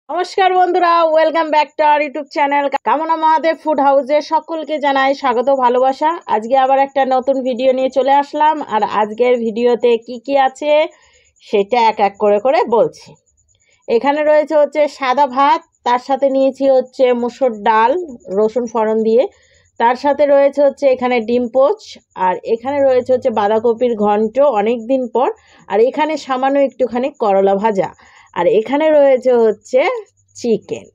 নমস্কার বন্ধুরা, welcome back to our YouTube channel কামনা মহাদেব ফুড হাউসে সকলকে জানাই স্বাগত ভালোবাসা। আজকে আবার একটা নতুন ভিডিও নিয়ে চলে আসলাম, আর আজকের ভিডিওতে কি কি আছে সেটা এক এক করে বলছি। এখানে রয়েছে হচ্ছে সাদা ভাত, তার সাথে নিয়েছি হচ্ছে মুসুর ডাল রসুন ফোড়ন দিয়ে, তার সাথে রয়েছে হচ্ছে এখানে ডিম পোচ, আর এখানে রয়েছে হচ্ছে বাঁধাকপির ঘন্ট অনেক দিন পর, আর এখানে সামান্য একটুখানি করলা ভাজা, আর এখানে রয়েছে হচ্ছে চিকেন।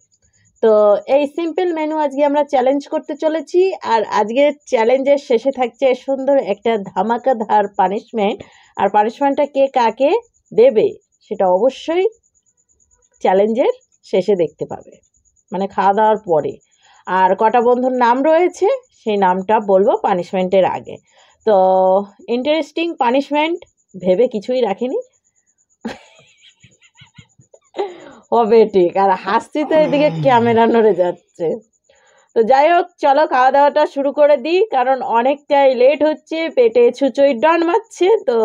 তো এই সিম্পল মেনু আজকে আমরা চ্যালেঞ্জ করতে চলেছি, আর আজকে চ্যালেঞ্জের শেষে থাকছে সুন্দর একটা ধামাকাদার পানিশমেন্ট। আর পানিশমেন্টটা কে কাকে দেবে সেটা অবশ্যই চ্যালেঞ্জের শেষে দেখতে পাবে, মানে খাওয়া দাওয়ার পরে। আর কটা বন্ধুর নাম রয়েছে সেই নামটা বলবো পানিশমেন্টের আগে। তো ইন্টারেস্টিং পানিশমেন্ট ভেবে কিছুই রাখিনি, হবে ঠিক। আর হাসছি তো এদিকে ক্যামেরা নড়ে যাচ্ছে। তো যাই হোক, চলো খাওয়া দাওয়াটা শুরু করে দিই, কারণ অনেকটাই লেট হচ্ছে, পেটে ছুঁচোই ডন মারছে। তো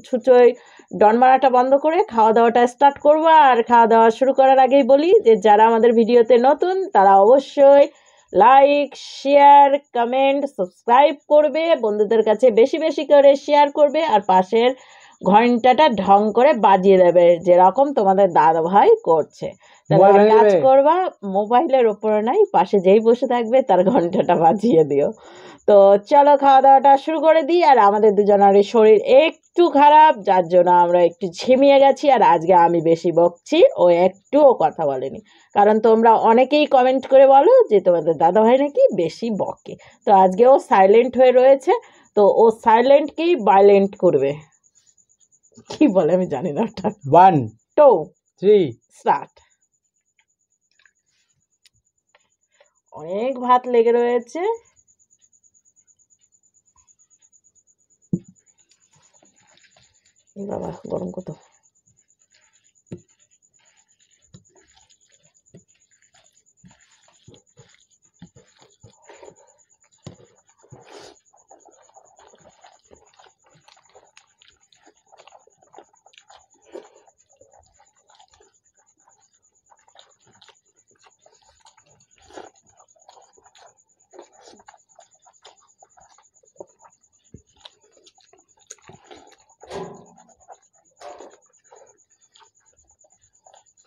ছুঁচোই ডন মারাটা বন্ধ করে খাওয়া দাওয়াটা স্টার্ট করবো। আর খাওয়া দাওয়া শুরু করার আগেই বলি যে যারা আমাদের ভিডিওতে নতুন তারা অবশ্যই লাইক, শেয়ার, কমেন্ট, সাবস্ক্রাইব করবে, বন্ধুদের কাছে বেশি বেশি করে শেয়ার করবে, আর পাশের ঘন্টাটা ঢং করে বাজিয়ে দেবে যেরকম তোমাদের দাদা ভাই করছে। তাহলে এক কাজ করবা, মোবাইলের ওপরে নাই, পাশে যেই বসে থাকবে তার ঘন্টাটা বাজিয়ে দিও। তো চলো খাওয়া দাওয়াটা শুরু করে দিই। আর আমাদের দুজনেরই শরীর একটু খারাপ, যার জন্য আমরা একটু ঝিমিয়ে গেছি। আর আজকে আমি বেশি বকছি, ও একটুও কথা বলেনি, কারণ তোমরা অনেকেই কমেন্ট করে বলো যে তোমাদের দাদাভাই নাকি বেশি বকে। তো আজকে ও সাইলেন্ট হয়ে রয়েছে, তো ও সাইলেন্টকেই ভায়োলেন্ট করবে। কি বলে আমি জানি না। ওটা 1 2 3 স্টার্ট। অনেক ভাত লেগে রয়েছে। এই বাবা, গরম কত!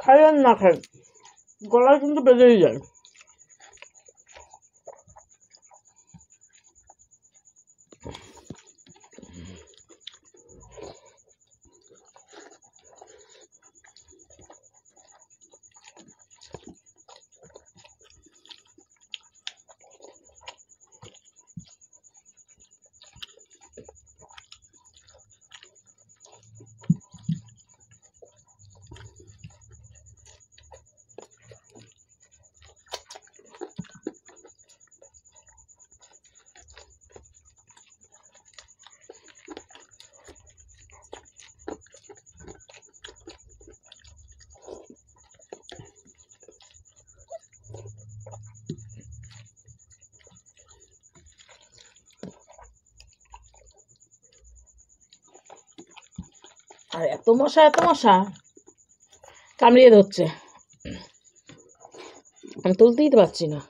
খাই আর না খাই, গলায় কিন্তু বেজেই যায়। আর এত মশা কামড়িয়ে ধরছে, আমি তুলতেই তো পারছি না।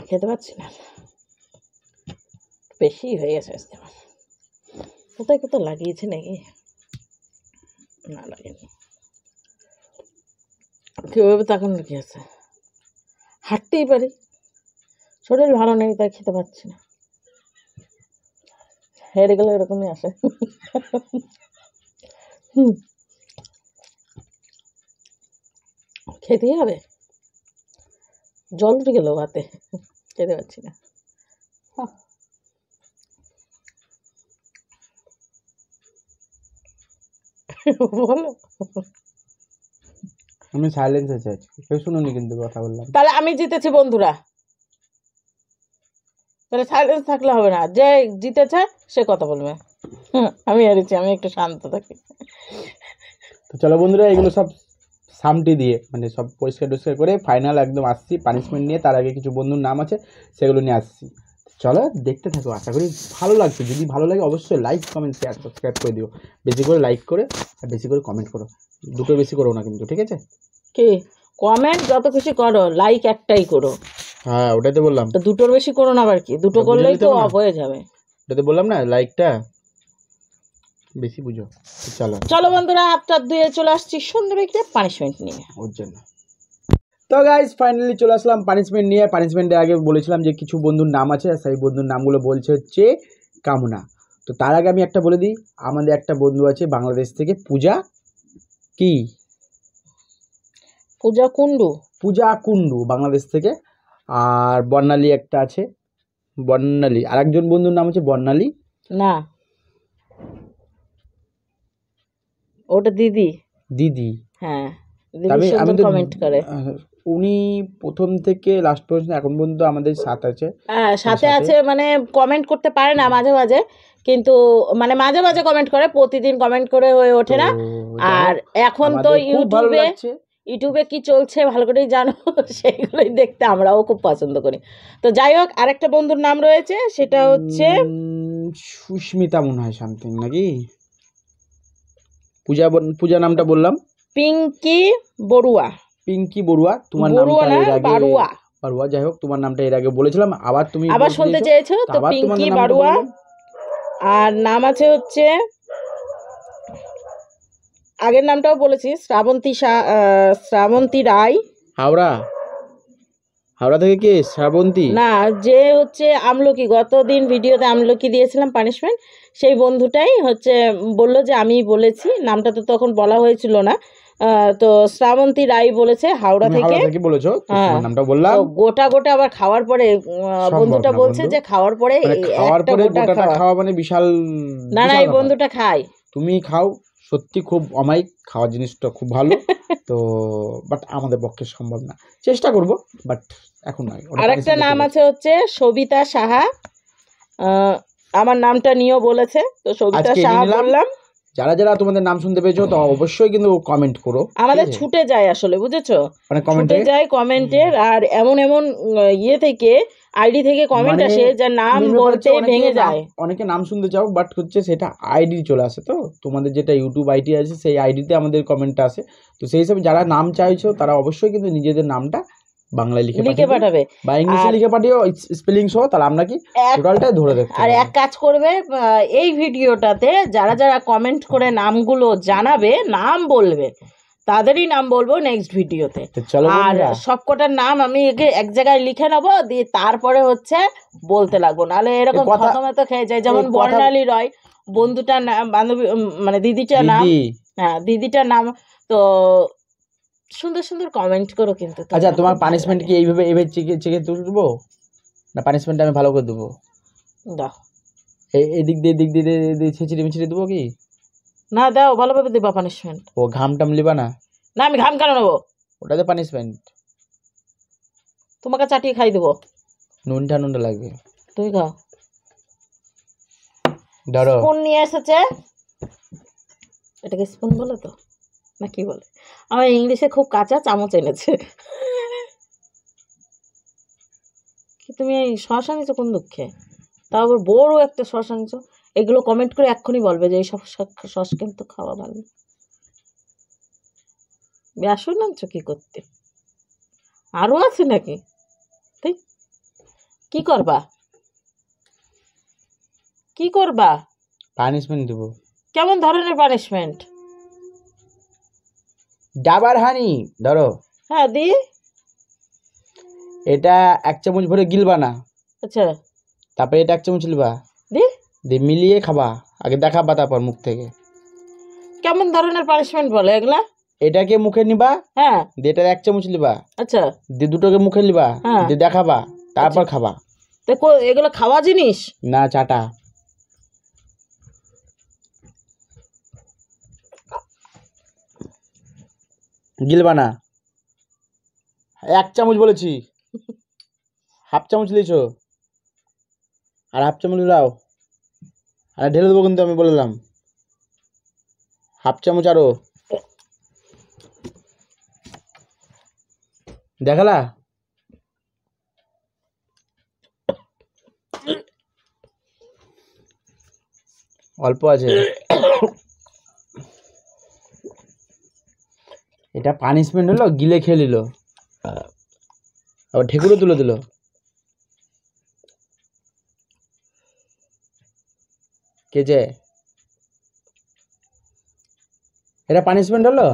খেতে পারছি না, বেশি হয়ে গেছে আজকে। কোথায় কোথাও লাগিয়েছে নাকি? না লাগেনি। কীভাবে তাকানোর কি আছে, হাঁটতেই পারি, শরীর ভালো নেই তাই খেতে পারছি না। হেরে গেলে এরকমই আসে। খেতেই হবে, জল উঠে গেল হাতে, খেতে পারছি না। বলো, আমি সাইলেন্স আছি আজকে, কেউ শুনুনি কিন্তু কথা বললাম। তাহলে আমি জিতেছি বন্ধুরা, তাহলে সাইলেন্স থাকলে হবে না, যে জিতেছে সে কথা বলবে। আমি হেরেছি, আমি একটু শান্ত থাকি। তো চলো বন্ধুরা, এগুলো সব সামটি দিয়ে মানে সব পরিষ্কার টরিষ্কার করে ফাইনাল একদম আসছি পানিশমেন্ট নিয়ে। তার আগে কিছু বন্ধুর নাম আছে, সেগুলো নিয়ে আসছি। চলো দেখতে থাকো, আশা করি ভালো লাগছে। যদি ভালো লাগে অবশ্যই লাইক কমেন্ট শেয়ার সাবস্ক্রাইব করে দিও। বেশি করে লাইক করে আর বেশি করে কমেন্ট করো, দুটো বেশি করো না কিন্তু, ঠিক আছে? কি কমেন্ট যত খুশি করো, লাইক একটাই করো। হ্যাঁ ওটাই তো বললাম, তো দুটোর বেশি করো না, আবার কি দুটো করলেই তো অফ হয়ে যাবে। ওটাই তো বললাম না, লাইকটা বেশি বুঝো। চলো চলো বন্ধুরা, হাতটা ধুয়ে চলে আসছি সুন্দর একটা পানিশমেন্ট নিয়ে ওর জন্য। তো গাইস ফাইনালি চলে আসলাম পানিশমেন্ট নিয়ে। পানিশমেন্টের আগে বলেছিলাম যে কিছু বন্ধুর নাম আছে, সেই বন্ধুর নামগুলো বলছে হচ্ছে কামনা। তো তার আগে আমি একটা বলে দিই, আমাদের একটা বন্ধু আছে বাংলাদেশ থেকে, পূজা কি পূজা কুন্ডু, পূজা কুন্ডু বাংলাদেশ থেকে। আর বর্ণালী একটা আছে, বর্ণালী। আর একজন বন্ধুর নাম হচ্ছে বর্ণালী। না ওটা দিদি। দিদি, হ্যাঁ আমি দিদি আমি সুন্দর তো কমেন্ট করে। উনি প্রথম থেকে লাস্ট পর্যন্ত এখন পর্যন্ত আমাদের সাথে আছে। হ্যাঁ সাথে আছে, মানে কমেন্ট করতে পারে না মাঝে মাঝে, কিন্তু মানে মাঝে মাঝে কমেন্ট করে, প্রতিদিন কমেন্ট করে হয়ে ওঠে না। আর এখন তো ইউটিউবে কি চলছে ভালো করেই জানো, সেইগুলোই দেখতে আমরাও খুব পছন্দ করি। তো যাই হোক, আরেকটা বন্ধুর নাম রয়েছে, সেটা হচ্ছে সুস্মিতা মনে হয় সামথিং নাকি। পূজা নামটা বললাম, পিঙ্কি বড়ুয়া। পিঙ্কি বড়ুয়া। তোমার বড়ুয়া নামটা না, এর আগে বাড়ুয়া। বাড়ুয়া, যাই হোক তোমার নামটা এর আগে বলেছিলাম, আবার তুমি আবার শুনতে চেয়েছো তো, আবার পিঙ্কি বাড়ুয়া। আর নাম আছে হচ্ছে, আগের নামটাও বলেছি, শ্রাবন্তী রায়। হাওড়া থেকে কে? শ্রাবন্তী না, যে হচ্ছে আমলকি, গতদিন ভিডিওতে আমলকি দিয়েছিলাম পানিশমেন্ট, সেই বন্ধুটাই হচ্ছে বললো যে আমি বলেছি, নামটা তো তখন বলা হয়েছিল না। তো শ্রাবন্তী রায় বলেছে হাওড়া থেকে বলেছো, হ্যাঁ নামটা বললাম। গোটা গোটা আবার খাওয়ার পরে বন্ধুটা বলছে যে খাওয়ার পরে গোটাটা খাওয়া মানে বিশাল। না না, এই বন্ধুটা খায়, তুমি খাও, সত্যি খুব অমায়িক, খাওয়ার জিনিসটা খুব ভালো। তো বাট আমাদের পক্ষে সম্ভব না, চেষ্টা করব বাট এখন নয়। আরেকটা নাম আছে হচ্ছে সবিতা সাহা, আমার নামটা নিয়েও বলেছে, তো সবিতা সাহা বললাম। যারা যারা তোমাদের নাম শুনতে পেয়েছো তো অবশ্যই কিন্তু কমেন্ট করো, আমাদের ছুটে যায় আসলে, বুঝেছো, মানে ছুটে যায় কমেন্টের। আর এমন এমন ইয়ে থেকে, আইডি থেকে কমেন্ট আসে যার নাম বলতে ভেঙে যায়। অনেকে নাম শুনতে চাও বাট হচ্ছে সেটা আইডি চলে আসে। তো তোমাদের যেটা ইউটিউব আইডি আছে সেই আইডিতে আমাদের কমেন্টটা আসে। তো সেই হিসাবে যারা নাম চাইছো তারা অবশ্যই কিন্তু নিজেদের নামটা বাংলায় লিখে পাঠাবে বা ইংলিশে লিখে পাঠিও, স্পেলিং সহ, তাহলে আমরা কি টোটালটাই ধরে দেখতে। আর এক কাজ করবে, এই ভিডিওটাতে যারা যারা কমেন্ট করে নামগুলো জানাবে, নাম বলবে, তাদেরই নাম বলবো নেক্সট ভিডিওতে। আর সবকটার নাম আমি এক জায়গায় লিখে নেবো, দিয়ে তারপরে হচ্ছে বলতে লাগবো, নাহলে এরকম প্রথমে তো খেয়ে যায়। যেমন বর্ণালী রয় বন্ধুটার নাম, বান্ধবী মানে দিদিটার নাম, হ্যাঁ দিদিটার নাম। তো সুন্দর সুন্দর কমেন্ট করো কিন্তু। আচ্ছা তোমার পানিশমেন্ট কি এইভাবে চেকে তুলবো না? পানিশমেন্ট আমি ভালো করে দেবো, দাও এদিক দিয়ে ছিঁচড়ে মিছিড়ে দেবো কি না? দাও ভালোভাবে দিবা পানিশমেন্ট। ও ঘাম টাম লিবা না? না আমি ঘাম কেন নেবো, ওটাতে পানিশমেন্ট। তোমাকে চাটিয়ে খাই দেবো, নুনটা লাগবে, তুমি খাও। ধরো স্পুন নিয়ে এসেছে, এটাকে স্পুন বলে তো না কি বলে, আমার ইংলিশে খুব কাঁচা, চামচ এনেছে। কি তুমি এই শশা নিছো কোন দুঃখে? তাও আবার বড় একটা শশা নিছো। এগুলো কমেন্ট করে এক্ষুনি বলবে যে এই সব শস কিন্তু খাওয়া ভালো। বেসন আনছো কি করতে? আরও আছে নাকি? তাই কি করবা? কি করবা? পানিশমেন্ট দেবো। কেমন ধরনের পানিশমেন্ট? ডাবার হানি ধরো, হ্যাঁ দি। এটা 1 চামচ ভরে গিলবা না, আচ্ছা তারপরে এটা 1 চামচ লিবা, দি। দিয়ে মিলিয়ে খাবা, আগে দেখাবা তারপর মুখ থেকে। কেমন ধরনের পানিশমেন্ট বলে এগুলা? এটাকে মুখে নিবা, হ্যাঁ দিয়ে এটা 1 চামচ লিবা, আচ্ছা। দিয়ে দুটোকে মুখে লিবা, হ্যাঁ। দিয়ে দেখাবা, তারপর খাবা। দেখো এগুলো খাওয়া জিনিস? না, চাটা। গিলবা না। 1 চামচ বলেছি, 1/2 চামচ লিছো, আর 1/2 চামচ লাও, আর ঢেলে দেবো কিন্তু আমি বলে দিলাম। 1/2 চামচ আরো দেখালা। অল্প আছে। এটা পানিশমেন্ট হলো, গিলে খেয়ে নিল, আবার ঢেকুরও তুলে দিল। কেজে এটা পানিশমেন্ট হলো।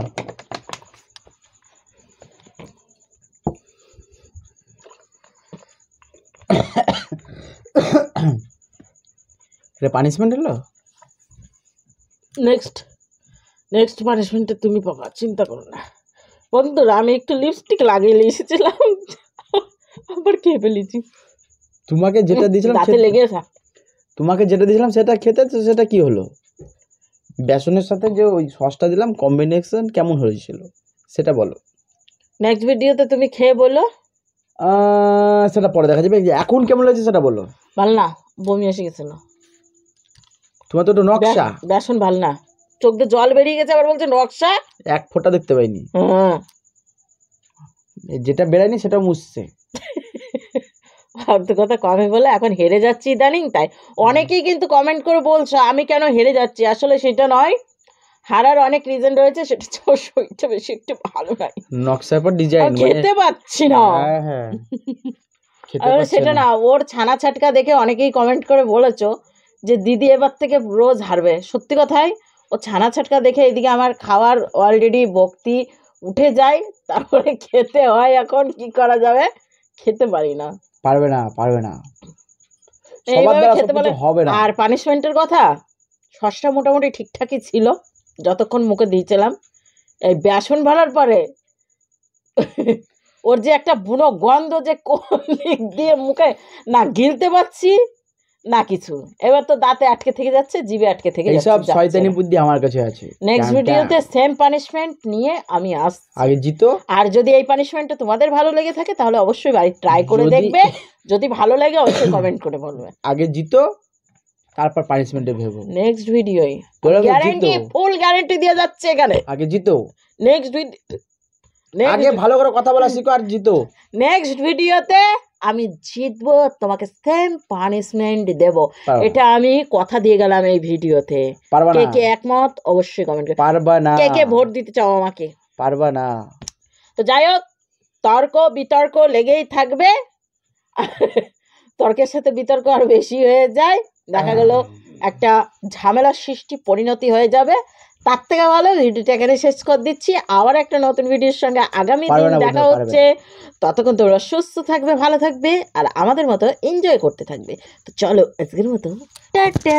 এটা পানিশমেন্ট হলো। নেক্সট পানিশমেন্টে তুমি পাবা, চিন্তা করো না বন্ধুরা। আমি একটু লিপস্টিক লাগিয়ে এসেছিলাম, আবার খেয়ে ফেলেছি। তোমাকে যেটা দিয়েছিলাম দাঁতে লেগে সেটা খেতে, তো সেটা কি হলো? বেসনের সাথে যে ওই সসটা দিলাম, কম্বিনেশন কেমন হয়েছিল সেটা বলো। নেক্সট ভিডিওতে তুমি খেয়ে বলো। সেটা পরে দেখা যাবে, এখন কেমন লাগছে সেটা বলো। ভাল না, বমি এসে গেছিল। তোমার তো একটু নকশা। বেসন ভাল না, চোখ দিয়ে জল বেরিয়ে গেছে, আবার বলছে নকশা। 1 ফোঁটা দেখতে পাইনি। হ্যাঁ, যেটা বেরায়নি সেটা মুছছে। ফালতু কথা কমে বলে এখন হেরে যাচ্ছি ইদানিং, তাই অনেকেই কিন্তু কমেন্ট করে বলছো আমি কেন হেরে যাচ্ছি। আসলে সেটা নয়, হারার অনেক রিজন রয়েছে, সেটা শরীরটা বেশি একটু ভালো নাই, নকশার পর ডিজাইন খেতে পাচ্ছি না। হ্যাঁ সেটা না, ওর ছানা ছাটকা দেখে অনেকেই কমেন্ট করে বলেছো যে দিদি এবার থেকে রোজ হারবে। সত্যি কথাই, ও ছানা ছাটকা দেখে এদিকে আমার খাওয়ার অলরেডি বক্তি উঠে যায়, তারপরে খেতে হয়। এখন কি করা যাবে, খেতে পারি না। পারবে না এইভাবে খেতে পারলে হবে না। আর পানিশমেন্টের কথা, সসটা মোটামুটি ঠিকঠাকই ছিল যতক্ষণ মুখে দিয়েছিলাম। এই বেসন ভাড়ার পরে ওর যে একটা বুনো গন্ধ, যে কোন দিক দিয়ে মুখে না গিলতে পারছি না কিছু। এবার তো দাঁতে আটকে থেকে যাচ্ছে, জিভে আটকে থেকে যাচ্ছে। এইসব শয়তানি বুদ্ধি আমার কাছে আছে। নেক্সট ভিডিওতে সেম পানিশমেন্ট নিয়ে আমি আসছি। আগে জিতো। আর যদি এই পানিশমেন্টটা তোমাদের ভালো লেগে থাকে তাহলে অবশ্যই বাড়ি ট্রাই করে দেখবে। যদি ভালো লাগে অবশ্যই কমেন্ট করে বলবে। আগে জিতো, তারপর পানিশমেন্টে ভেবো। নেক্সট ভিডিওই গ্যারান্টি, ফুল গ্যারান্টি দিয়ে যাচ্ছে এখানে। আগে জিতো, নেক্সট ভিডিও আগে ভালো করে কথা বলা শিখো, আর জিতো। নেক্সট ভিডিওতে আমি জিতবো, তোমাকে সেম পানিশমেন্ট দেব, এটা আমি কথা দিয়ে গেলাম এই ভিডিওতে। কে কে একমত অবশ্যই কমেন্ট করো। পারবা না। কে কে ভোট দিতে চাও আমাকে? পারবা না। তো যাই হোক, তর্ক বিতর্ক লেগেই থাকবে। তর্কের সাথে বিতর্ক আর বেশি হয়ে যায়, দেখা গেল একটা ঝামেলার সৃষ্টি পরিণতি হয়ে যাবে। তার থেকে ভালো ভিডিওটা এখানে শেষ করে দিচ্ছি। আবার একটা নতুন ভিডিওর সঙ্গে আগামী দিন দেখা হচ্ছে। ততক্ষণ তোমরা সুস্থ থাকবে, ভালো থাকবে, আর আমাদের মতো এনজয় করতে থাকবে। তো চলো আজকের মতো টাটা।